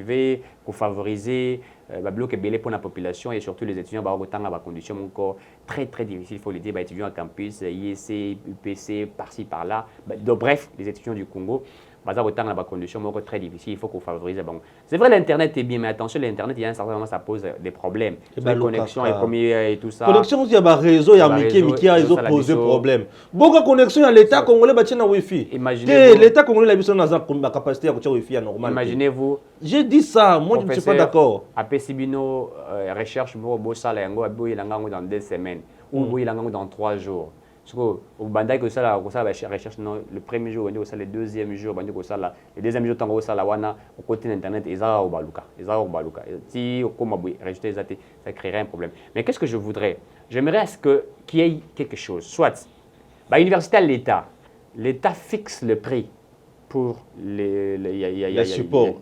B: veut favoriser le bloc pour la population et surtout les étudiants dans des conditions encore très très difficiles, il faut le dire, étudiants à campus, IEC, UPC, par-ci par-là. Donc, bref, les étudiants du Congo, dans des conditions très difficiles, il faut qu'on favorise. Bon, c'est vrai, l'Internet est bien, mais attention, l'Internet, il y a un certain moment, ça pose des problèmes. La connexion et tout ça.
A: Connexion, il y a un réseau, il y a Mickey, réseau posé problème. Beaucoup de connexions, il y a l'État congolais, il y a Wi-Fi. L'État congolais, il y a la capacité à Wi-Fi normal.
B: Imaginez-vous.
A: J'ai dit ça, moi je ne suis pas d'accord.
B: Après Sibino, recherche, il y a dans 2 semaines, ou il y a dans 3 jours. Au bandai que ça la recherche le premier jour, le deuxième jour, le deuxième jour tango ça la wana au côté d'internet ezara au baluka si comme rajouter ça créerait un problème. Mais qu'est-ce que je voudrais? J'aimerais à ce que qu'il y ait quelque chose, soit l'université à l'État fixe le prix pour les
A: supports,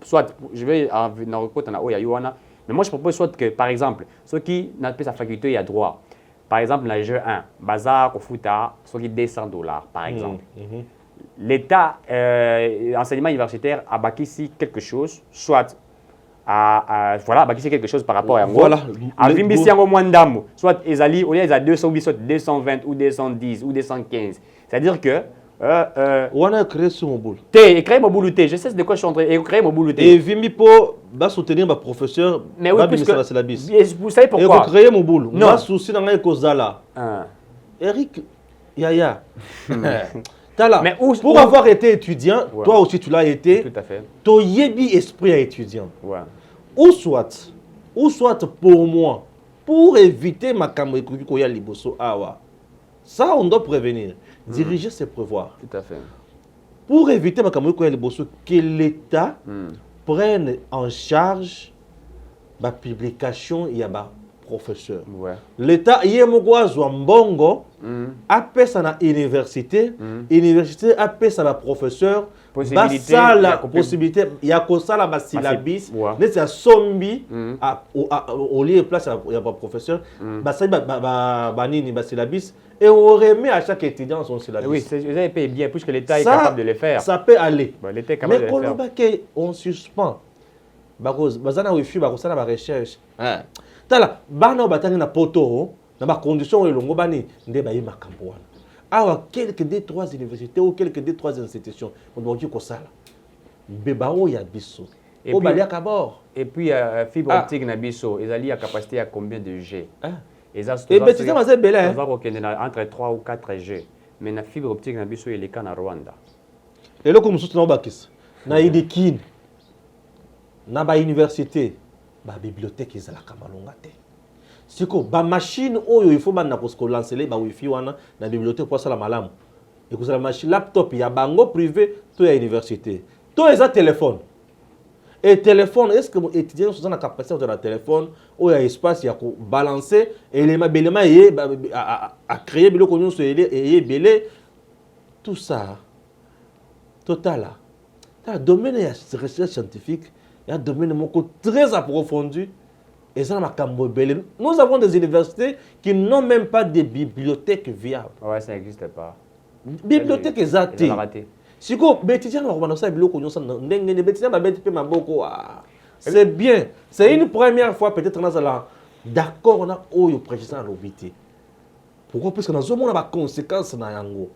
B: soit je vais en recouter na oya yuana, mais moi je propose soit que par exemple ceux qui n'ont pas sa faculté il y a droit. Par exemple, la jeu 1, bazar au fouta, soit $200, par exemple. L'État, enseignement universitaire, a bâti quelque chose, soit voilà, bâti quelque chose par rapport à
A: voilà.
B: À Vimbisi en moins d'âme, soit Ezali, au lieu de 200, soit 220 ou 210 ou 215. C'est-à-dire que
A: on a créé ce mobile.
B: Créer mon boulot, je sais de quoi je suis en train de créer mon boulot.
A: Et Vimipo va soutenir ma professeur.
B: Mais oui, vous savez pourquoi?
A: Et vous créez mon boulot. Non. Moi, souci dans les causes là. Eric, Yaya. Mais pour avoir été étudiant, toi aussi tu l'as été.
B: Tout à fait.
A: Ton yebi esprit à étudiant.
B: Ouais.
A: Ou soit pour moi, pour éviter ma caméra koya liboso awa. Ça, on doit prévenir. Diriger, c'est prévoir.
B: Tout à fait.
A: Pour éviter que l'État prenne en charge la publication et la professeur.
B: Ouais.
A: L'État, il y a un mbongo, après ça na université, université après ça na professeur, la possibilité, il y a que ça la syllabus, mais c'est sombi au lieu de place il y a pas professeur, ça ba syllabus. Et on remet à chaque étudiant son syllabus.
B: Oui, vous avez payé bien, puisque l'État est capable de le faire.
A: Ça peut aller.
B: L'État est capable de le
A: faire. Mais on suspend. Bazana wifi, bazana ba recherche. Tala, bana batanga na poto, na ba condition elongo bani ndeba yi makambo wana. Awa quelques des 3 universités ou quelques des 3 institutions, on doit dire ko sala. Bebao ya biso. Au balia kabor.
B: Et puis fibre optique na biso, ezali a capacité à combien de G?
A: Et bien, tu sais, c'est belle.
B: Entre 3 ou 4 G. Mais la fibre optique, il est en Rwanda.
A: Et là, comme ça, na université, la bibliothèque, ils ont la camalongate. C'est quoi ba machine oyo il faut bana ko lancer ba wifi wana na bibliothèque pour ça la malamu. Et que la machine laptop ya bango privé to ya université. To eza téléphone. Et téléphone, est-ce que les étudiants sont dans la capacité de la téléphone ou il y a espace il y a balancer et les éléments à créer le connu et belé tout ça total là. Domaine de recherche scientifique, il y a un domaine très approfondi et ça m'a camboulé. Nous avons des universités qui n'ont même pas de bibliothèques viables.
B: Ouais, ça n'existe pas.
A: Bibliothèque exacte. Si vous c'est bien. C'est une première fois peut-être dans la d'accord on a le président l'obité. Pourquoi? Parce que nous avons des conséquences dans yango.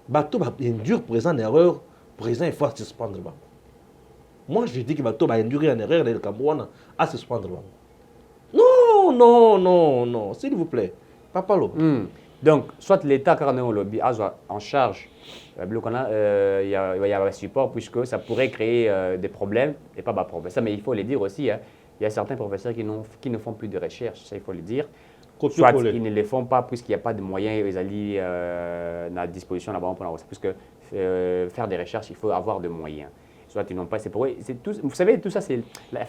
A: Bateau va induire présent en erreur, présent il faut suspendre. Moi je dis que bateau va induire en erreur le Cameroun à suspendre. Non, non, non, non, s'il vous plaît. Papa Lo.
B: Donc, soit l'État car on lobby en charge, il y a un support puisque ça pourrait créer des problèmes et pas des problèmes. Ça, mais il faut le dire aussi, hein, il y a certains professeurs qui ne font plus de recherche, ça il faut le dire. Soit ils ne les font pas puisqu'il n'y a pas de moyens, ils allaient à disposition là-bas pour puisque faire des recherches, il faut avoir des moyens. Soit ils n'ont pas, c'est pour eux, vous savez, tout ça, c'est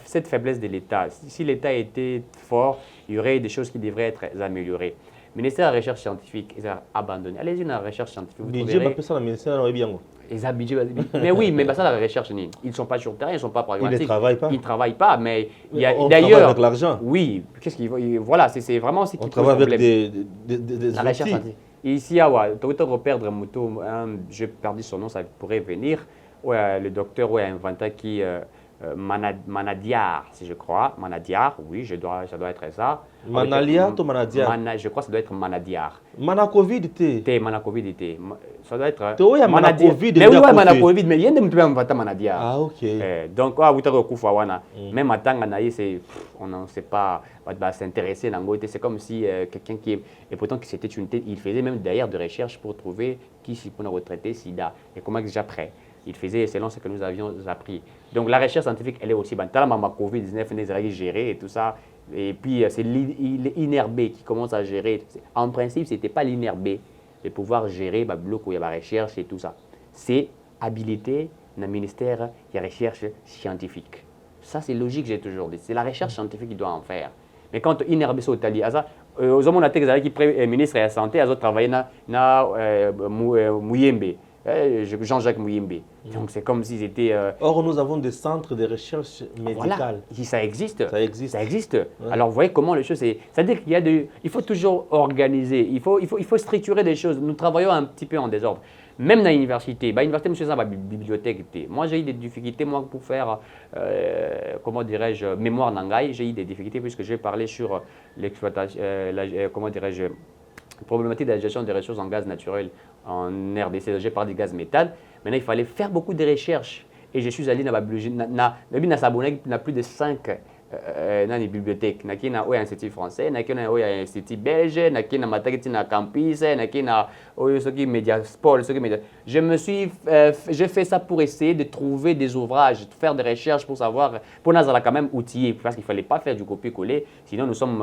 B: cette faiblesse de l'État. Si l'État était fort, il y aurait des choses qui devraient être améliorées. Le ministère de la Recherche scientifique, ils ont abandonné. Allez-y dans la recherche scientifique. Vous trouverez... Mais oui, mais ça, la recherche, ils ne sont pas sur le terrain, ils ne sont pas pragmatiques.
A: Ils ne travaillent pas.
B: Ils ne travaillent pas, mais
A: il y a d'ailleurs. Avec l'argent.
B: Oui, qu'est-ce qu'ils voilà, c'est vraiment ce qui
A: on travaille avec des
B: la recherche scientifique. Ici, on perdre moto, j'ai perdu son nom, ça pourrait venir. Ouais, le docteur a inventé qui Manadiar, si je crois. Manadiar, oui, ça doit être ça.
A: Manalia ou Manadiar?
B: Je crois que ça doit être Manadiar.
A: Manacovid,
B: Manacovid, ça doit être.
A: Manacovid,
B: mais oui, Manacovid, mais il y a des gens Manadiar.
A: Ah, ok.
B: Donc, vous avez Koufawana. Même à Tanganaï, on ne sait pas s'intéresser. C'est comme si quelqu'un qui. Et pourtant, il faisait même d'ailleurs des recherches pour trouver qui s'y peut retraiter SIDA. Et comment déjà prêt. Il faisait selon ce que nous avions appris. Donc la recherche scientifique, elle est aussi bonne. Tant la Covid-19, elle est gérée et tout ça. Et puis c'est l'INRB qui commence à gérer. En principe, ce n'était pas l'INRB de pouvoir gérer le bloc où il y a la recherche et tout ça. C'est habilité dans le ministère de la recherche scientifique. Ça, c'est logique, j'ai toujours dit. C'est la recherche scientifique qui doit en faire. Mais quand l'INRB est au Tali, aux hommes qui est ministre de la Santé, ils ont travaillé dans Mouyembe. Jean-Jacques Mouyembe. Donc c'est comme s'ils étaient...
A: Or, nous avons des centres de recherche médicale.
B: Voilà. Ça existe.
A: Ça existe.
B: Ça existe. Ouais. Alors, vous voyez comment les choses... C'est-à-dire qu'il faut toujours organiser, il faut structurer des choses. Nous travaillons un petit peu en désordre. Même dans l'université, l'université, monsieur, ça va bibliothèque. Moi, j'ai eu des difficultés, moi, pour faire, comment dirais-je, mémoire n'angaï. J'ai eu des difficultés puisque j'ai parlé sur l'exploitation, comment dirais-je, problématique de la gestion des ressources en gaz naturel en RDC. J'ai parlé du gaz méthane. Maintenant, il fallait faire beaucoup de recherches. Et je suis allé dans la bibliothèque. Il y a plus de 5 dans les bibliothèques. Il y a un institut français, il y a un institut belge, il y a un campus, il y a un Mediasport. J'ai fait ça pour essayer de trouver des ouvrages, de faire des recherches pour savoir, pour nous quand même outillés, parce qu'il ne fallait pas faire du copier-coller, sinon nous sommes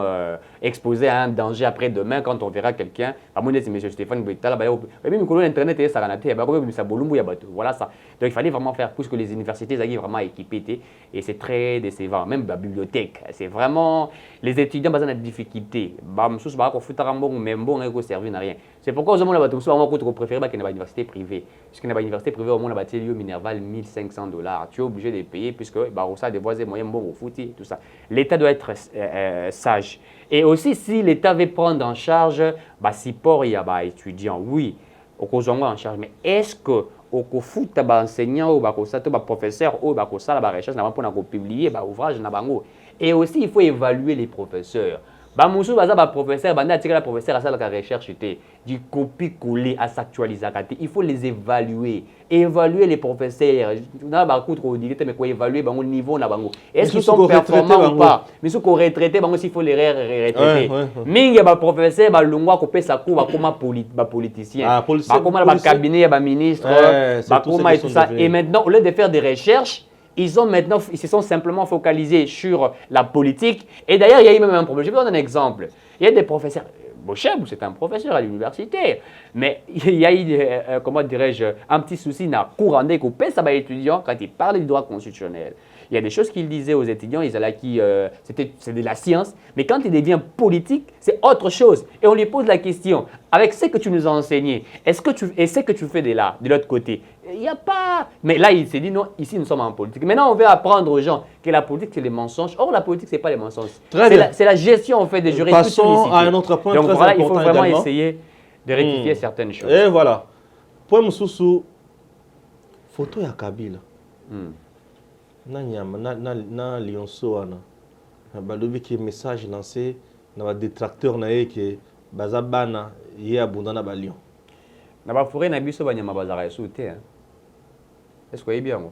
B: exposés à un danger après-demain quand on verra quelqu'un. C'est M. Stéphane Boitala, Internet et ça, voilà ça. Donc il fallait vraiment faire plus que les universités soient vraiment équipées et c'est très décevant. Même la bibliothèque, c'est vraiment les étudiants ont des difficultés. C'est pourquoi on préfère qu'il y ait une université privée. Puisqu'il y a une université privée, au moins la bâtiment Minerval $1,500. Tu es obligé de payer puisque ça des voisins moyens bon au foot tout ça. L'État doit être sage. Et aussi si l'État veut prendre en charge support il y a étudiants, oui, en charge. Mais est-ce que au foot enseignant ou professeur ou la recherche pour publier ouvrage na bango. Et aussi il faut évaluer les professeurs. Professeur la professeur à la recherche du copie-coller à s'actualiser. Il faut les évaluer. Évaluer les professeurs. Mais évaluer au niveau na bango. Est-ce qu'ils sont performants ou pas? Mais ceux qui ont retraité, il faut les retraiter. Mais il y a des professeurs qui ont sa cour comme politicien, comme cabinet, ministre, et tout ça. Et maintenant, au lieu de faire des recherches, ils se sont simplement focalisés sur la politique. Et d'ailleurs, il y a eu même un problème. Je vais vous donner un exemple. Il y a des professeurs. Bocheb, c'est un professeur à l'université. Mais il y a eu, comment dirais-je, un petit souci dans le cours en découpé, ça va étudiant quand il parle du droit constitutionnel. Il y a des choses qu'il disait aux étudiants, c'est de la science, mais quand il devient politique, c'est autre chose. Et on lui pose la question, avec ce que tu nous as enseigné, et ce que tu fais de l'autre côté, il n'y a pas... Mais là, il s'est dit, non, ici, nous sommes en politique. Maintenant, on veut apprendre aux gens que la politique, c'est les mensonges. Or, la politique, ce n'est pas les mensonges. C'est la gestion, en fait, des jurys.
A: Passons à un autre point
B: donc,
A: très
B: voilà,
A: important
B: il faut vraiment
A: également.
B: essayer de rectifier certaines choses.
A: Et voilà. Point Moussoussou, photo ya Kabila. Na nyama na lionso wana balobi ki message lancé na ba détracteur na ye ke bazabana ye abundana ba lion
B: na ba forêt na biso banyama bazara sauté hein. Est-ce que vous bien moi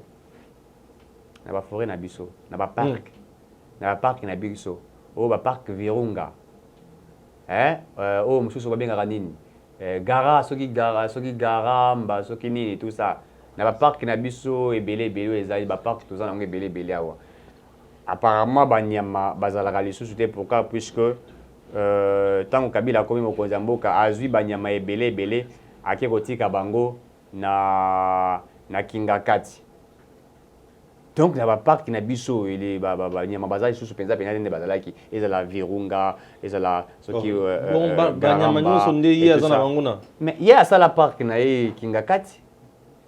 B: na ba forêt na biso na ba parc na biso o ba parc Virunga o mususu ba benga nini gara soki garamba soki nini tout ça. Na ba parc na biso ebele ezali ba parc toza na ebele awa. Apparemment banyama bazalaka lisusu te pourquoi puisque tango Kabila komi mokonzi mboka azwi banyama ebele ake kotika bango na Kingakati. Donc na ba parc na biso ele banyama bazali lisusu penza nde bazalaki ezala Virunga ezala soki
A: banyama nyonso nde ye azana banguna.
B: Mais ye asala parc na Kingakati.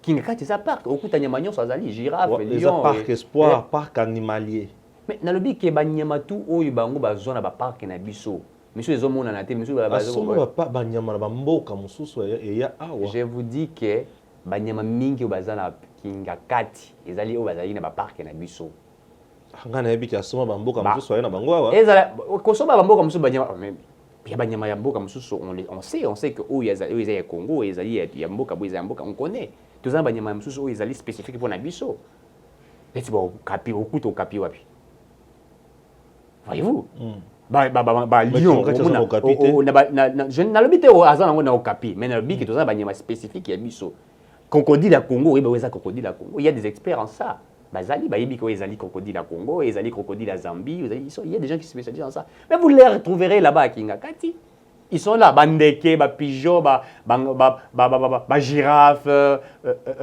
B: Kingakati c'est un parc, au coup nyama nyonso azali girafe, lion,
A: parc espoir, parc animalier.
B: Mais nalobi ke banyama tout oyo bango bazona ba parc na biso. Miso ezomona na te, miso
A: bazona ba banyama na bamboka mususu ya awa.
B: Je vous dis que banyama mingi bazana Kingakati, ezali o bazali na ba parc na biso.
A: Ngana yebi ki asoma bamboka mususu ya na bango awa.
B: Ezala kosoma bamboka mususu banyama il y a banyama ya mboka mususu on sait que o ezali ya Congo, ezali ya mboka bo ezali ya mboka on connaît. Tous les banyama mususu o ezali spécifique pour na biso. Eti ba kapi okuto kapi wapi. Voyez-vous? Lion je nalobi te azana ngo na okapi mais nalobi que tous les banyama spécifique ya biso. Crocodile à Congo, crocodile à Congo. Il y a des experts en ça. Bazali, bayebi ko ezali crocodile à Congo, ezali crocodile à Zambie, il y a des gens qui se spécialisent dans ça. Mais vous les retrouverez là-bas à Kingakati. Ils sont là, bandeke, pigeon, girafe,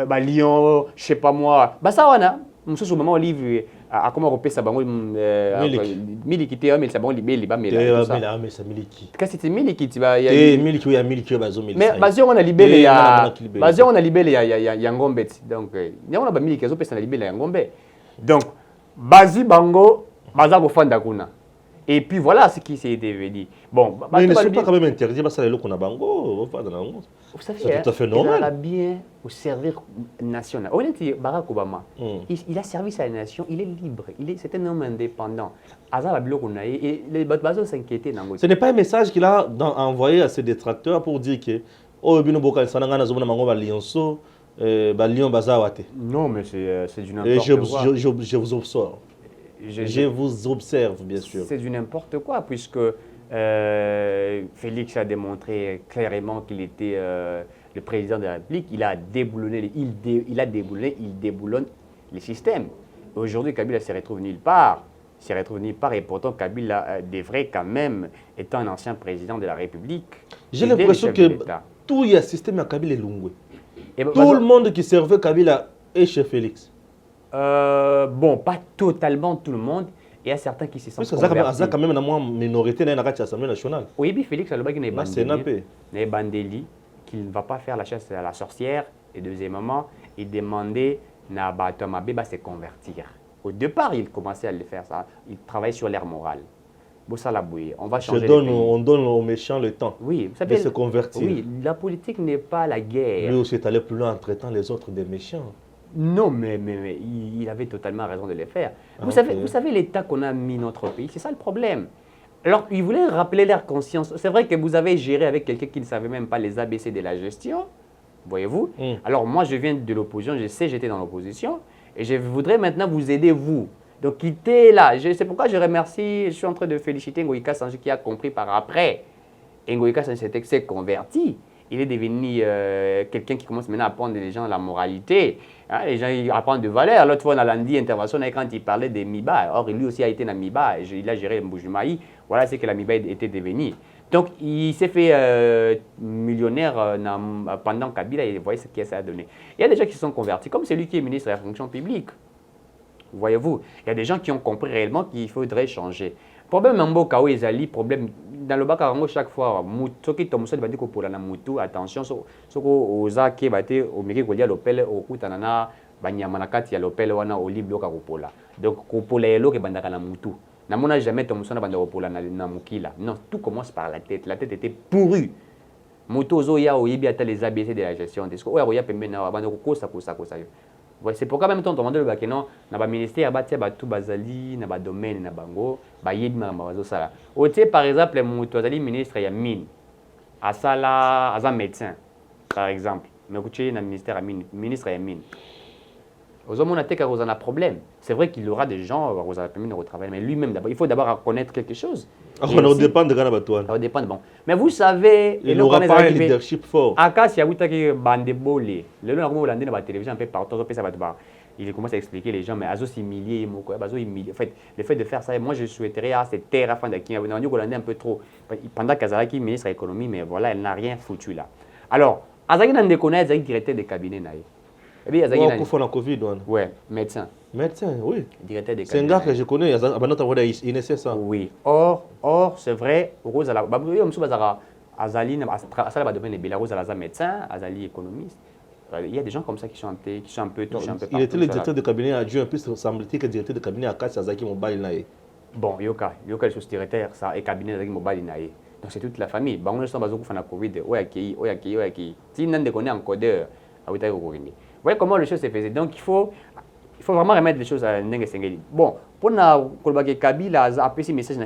B: lion, je sais pas moi. Ça wana, mususu mama olive a comment repérer ça bango miliki te mais ça bango libeli ba mela ça.
A: Mais ça miliki.
B: Quand c'était miliki tu vas
A: miliki ya miliki bazo miliki.
B: Mais bazio on a libellé ya ngombe donc on a ba miliki zo pesa na libellé ya ngombe. Donc bazi bango baza ko fanda kuna. Et puis voilà ce qui s'est devenu. Bon,
A: mais ne sont pas quand même interdits parce que les locaux na bango,
B: vous savez,
A: c'est tout à fait normal.
B: Il a bien au servir national. Honnêtement, Barack Obama, il a servi sa nation, il est libre, c'est un homme indépendant. Et les bateaux s'inquiétaient.
A: Ce n'est pas un message qu'il a envoyé à ses détracteurs pour dire que oh bino boka sananga zona mango ba lionso ba lion bazawate.
B: Non, mais c'est du n'importe quoi.
A: Je vous observe. Je vous observe, bien sûr.
B: C'est du n'importe quoi, puisque Félix a démontré clairement qu'il était le président de la République. Il déboulonne les systèmes. Aujourd'hui, Kabila se retrouve nulle part. Et pourtant, Kabila devrait quand même être un ancien président de la République.
A: J'ai l'impression que tout le système à Kabila est lungwe. Tout le monde qui servait Kabila est chez Félix.
B: Bon, pas totalement tout le monde. Il y a certains qui se sentent convertis.
A: Ça quand même une minorité dans l'Assemblée nationale.
B: Oui, mais Félix a le Bandeli qu'il ne va pas faire la chasse à la sorcière. Et deuxièmement, il demandait à Batomabé de se convertir. Au départ, il commençait à le faire ça. Il travaillait sur l'air moral. On va changer.
A: On donne aux méchants le temps de se convertir.
B: Oui, la politique n'est pas la guerre.
A: Lui aussi est allé plus loin en traitant les autres des méchants.
B: Non, mais il avait totalement raison de le faire. Vous savez l'état qu'on a mis notre pays, c'est ça le problème. Alors, ils voulaient rappeler leur conscience. C'est vrai que vous avez géré avec quelqu'un qui ne savait même pas les ABC de la gestion, voyez-vous. Alors, moi, je viens de l'opposition, je sais, j'étais dans l'opposition, et je voudrais maintenant vous aider, vous. Donc, quittez là. C'est pourquoi je remercie, je suis en train de féliciter Ngoïka Sanji qui a compris par après. Et Ngoïka Sanji s'est converti. il est devenu quelqu'un qui commence maintenant à apprendre les gens la moralité. Hein, les gens ils apprennent de valeur. L'autre fois, on a lundi intervention, quand il parlait des MIBA. Or, lui aussi a été dans MIBA. Il a géré le Mbujimaï. Voilà ce que la MIBA était devenue. Donc, il s'est fait millionnaire pendant Kabila et vous voyez ce que ça a donné. Il y a des gens qui se sont convertis, comme celui qui est ministre de la fonction publique. Voyez-vous, il y a des gens qui ont compris réellement qu'il faudrait changer. Problème Mboka ou Ezali, problème dans le Bakarango chaque fois, ceux qui tombent sur le pour la Moutou, attention, ceux qui ont osé battre au Miki Golia l'opel, au Kutanana, Banyamanakati à l'opel, wana au Liblo Karupola. Donc, Kupola est l'eau qui bandaka la Moutou. N'a jamais tombé sur la Bandaropola na Mukila. Non, tout commence par la tête. La tête était pourrie. Moutou Zoya ou Ibiata les ABC de la gestion. Est-ce que Oya Pemena, Bandarokosa, Kosa. C'est pourquoi même temps demande le bakeno na ba ministère batia ba tout bazali na ba domaine na bango ba yedma ba bazo sala. Otie par exemple mutu azali ministre ya mine asala aza médecin par exemple mais kuche na ministère ya mine ministre ya mine. Ozomona te ka kozana problème. C'est vrai qu'il y aura des gens qui vont permis de retravailler mais lui-même d'abord il faut d'abord reconnaître quelque chose.
A: On dépend de Ghana.
B: On dépend bon. Mais vous savez,
A: il n'aura pas un leadership fort.
B: Akas Yawutaki Bandebole, le long où l'andé dans la télévision un peu partout, il commence à expliquer les gens, mais Azo s'humilier, Azo humilier. En fait, le fait de faire ça, moi je souhaiterais à cette terre afin d'acquérir un peu trop. Pendant qu'Azalaki ministre de l'économie, mais voilà, elle n'a rien foutu là. Alors, Azaki n'a pas Azaki directeur de cabinet.
A: Eh bien, Azaki n'a pas Covid.
B: Ouais, médecin.
A: Médecin, oui.
B: Directeur de cabinet.
A: C'est un gars que je connais, il essaie ça.
B: Oui. Or, c'est vrai, Rose Azali, médecin, Azali économiste. Il y a des gens comme ça qui sont un peu touchés un peu partout.
A: Il était le directeur de cabinet adjoint, puis semble-t-il que le directeur de cabinet à Kassi Azaki Mobile.
B: Bon, Yoka le sous-directeur, ça, et cabinet Azaki Mobile. Donc c'est toute la famille. Bon, on est sur la Covid, Oyaki. Si on connaît un codeur, vous voyez comment les choses se faisaient. Donc il faut vraiment remettre les choses à Ndenge Sengeli. Bon, pour que Kabila a appris ces messages,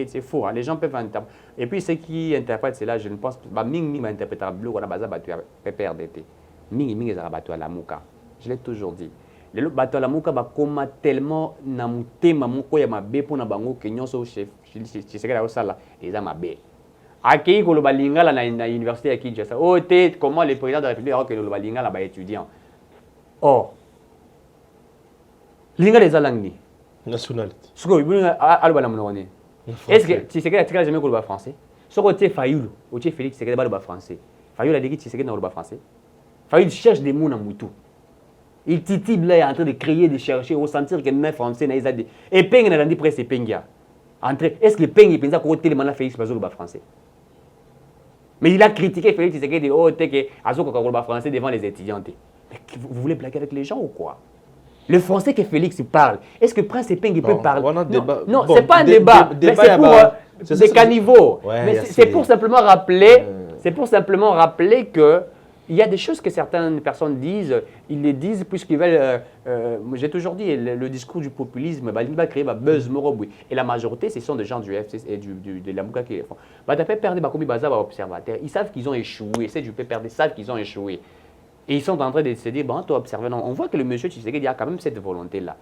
B: c'est faux. Hein. Les gens peuvent interpréter. Et puis ceux qui interprètent cela, je ne pense pas. Ming interprétable, on a basé PPRDT. Ming à la Mouka. Je l'ai toujours dit. Le bateau à la Mouka va comme tellement namuté mamouko ya mabe pour na bango kenyon so chef. Je sais que la salle les a mabe. Akei ko le balinga la na université à Kinshasa. Oh té comment le président de la République a que le balinga la ba étudiant. Or linga les alangi
A: nationalité.
B: Ce que vous allez bana monone. Est-ce que tu sais que tu as jamais le français? Ce que tu es Fayoul, ou tu es Félix, c'est que le français. Fayoul a dit que tu sais que dans le français. Fayoul cherche des mots dans Moutou. Il titille là, il est en train de crier, de chercher, au sentir que même français n'a pas dit. Et Peng n'a dit presque Pengia. Est-ce que Peng pense que tellement la Félix Bazou le français? Mais il a critiqué Félix, il s'est dit oh t'es que Azoko le français devant les étudiants. Mais vous voulez blaguer avec les gens ou quoi? Le français que Félix parle, est-ce que Prince Peng peut parler? Non, ce n'est pas un débat, mais c'est pour des caniveaux. Mais c'est pour simplement rappeler, que il y a des choses que certaines personnes disent, ils les disent puisqu'ils veulent, j'ai toujours dit, le discours du populisme, il va créer un buzz moroboui. Et la majorité, ce sont des gens du FCC et de la Mouka qui les font. Tu as fait perdre comme observateurs, ils savent qu'ils ont échoué, c'est du PPRD, ils savent qu'ils ont échoué. Et ils sont en train de se dire, bon, toi, observe, non, on voit que le monsieur Tshisekedi a quand même cette volonté-là.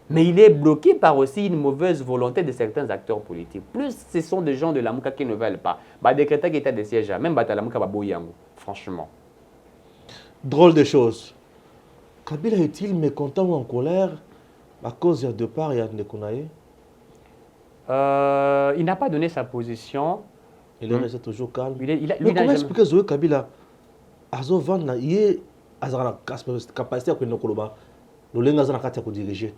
B: Mais il est bloqué par aussi une mauvaise volonté de certains acteurs politiques. Plus ce sont des gens de la Mouka qui ne veulent pas. Décréter qu'il était des sièges, même la Mouka Baboyango, franchement.
A: Drôle de choses. Kabila est-il mécontent ou en colère à cause de part et de Kounaï?
B: Il n'a pas donné sa position.
A: Il est resté toujours calme.
B: Mais
A: comment expliquer Zoé Kabila Azo Vanda, il est à la capacité de nous diriger.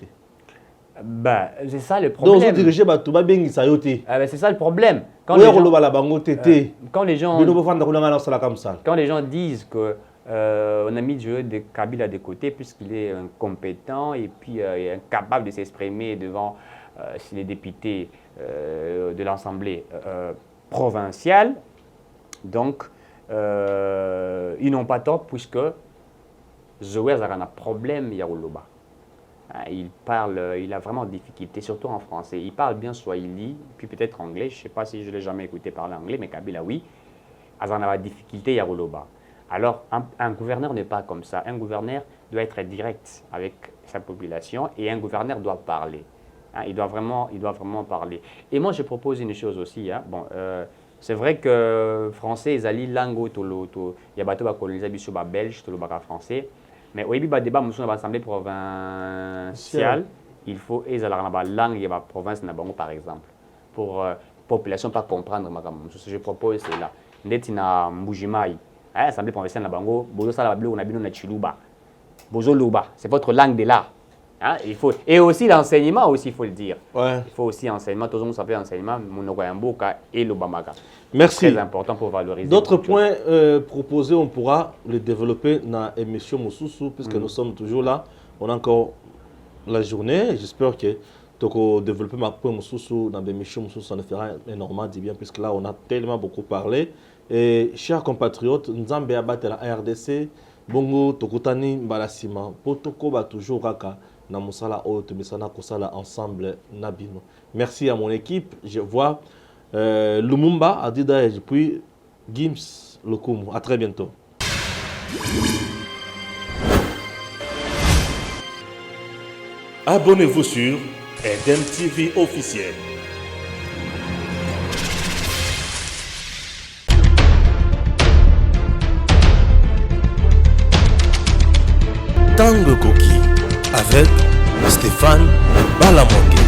B: C'est ça le problème.
A: Donc, diriger, tout va bien, ça y est.
B: C'est ça le problème. Quand les gens disent que on a mis de Kabila de côté puisqu'il est incompétent et puis incapable de s'exprimer devant les députés de l'Assemblée provinciale. Donc, ils n'ont pas tort puisque Zoé a un problème, Yaroloba. Il a vraiment des difficultés, surtout en français. Il parle bien Swahili, puis peut-être anglais. Je ne sais pas si je l'ai jamais écouté parler anglais, mais Kabila, oui. Il a des difficultés, Yaroloba. Alors, un gouverneur n'est pas comme ça. Un gouverneur doit être direct avec sa population et un gouverneur doit parler. Il doit vraiment parler. Et moi, je propose une chose aussi. C'est vrai que français ezali langue il y a bateau ba coloniser biso ba belge to le baka français mais au ba débat musu na ba assemblée provinciale il faut ezala na ba langue ya ba province na bango par exemple pour population pas comprendre makambo musu je propose c'est là ndeti na Mbujimai assemblée provinciale na bango bozo sala ba biloko na bino na Chiluba bozo luba c'est votre langue de là. Hein, il faut, et aussi l'enseignement aussi, il faut le dire.
A: Ouais.
B: Il faut aussi enseignement, tout le monde s'appelle enseignement, Monogoyamboka et l'Obamaka.
A: Merci.
B: C'est très important pour valoriser.
A: D'autres points proposés, on pourra les développer dans l'émission Moussousou, puisque nous sommes toujours là. On a encore la journée. J'espère que tu as développé ma point Moussousou dans l'émission Moussousou, ça nous fera énormément du bien, puisque là, on a tellement beaucoup parlé. Et chers compatriotes, Nzambe Abate la RDC, Bongo, Tokutani, Mbalasima, Potoko, ba toujours Raka. Na musala oyo misana kosala ensemble nabino. Merci à mon équipe. Je vois Lumumba Adida et puis Gims Lokumu. À très bientôt. Abonnez-vous sur Eden TV officiel. Tango Koki avec Stéphane Balamongue.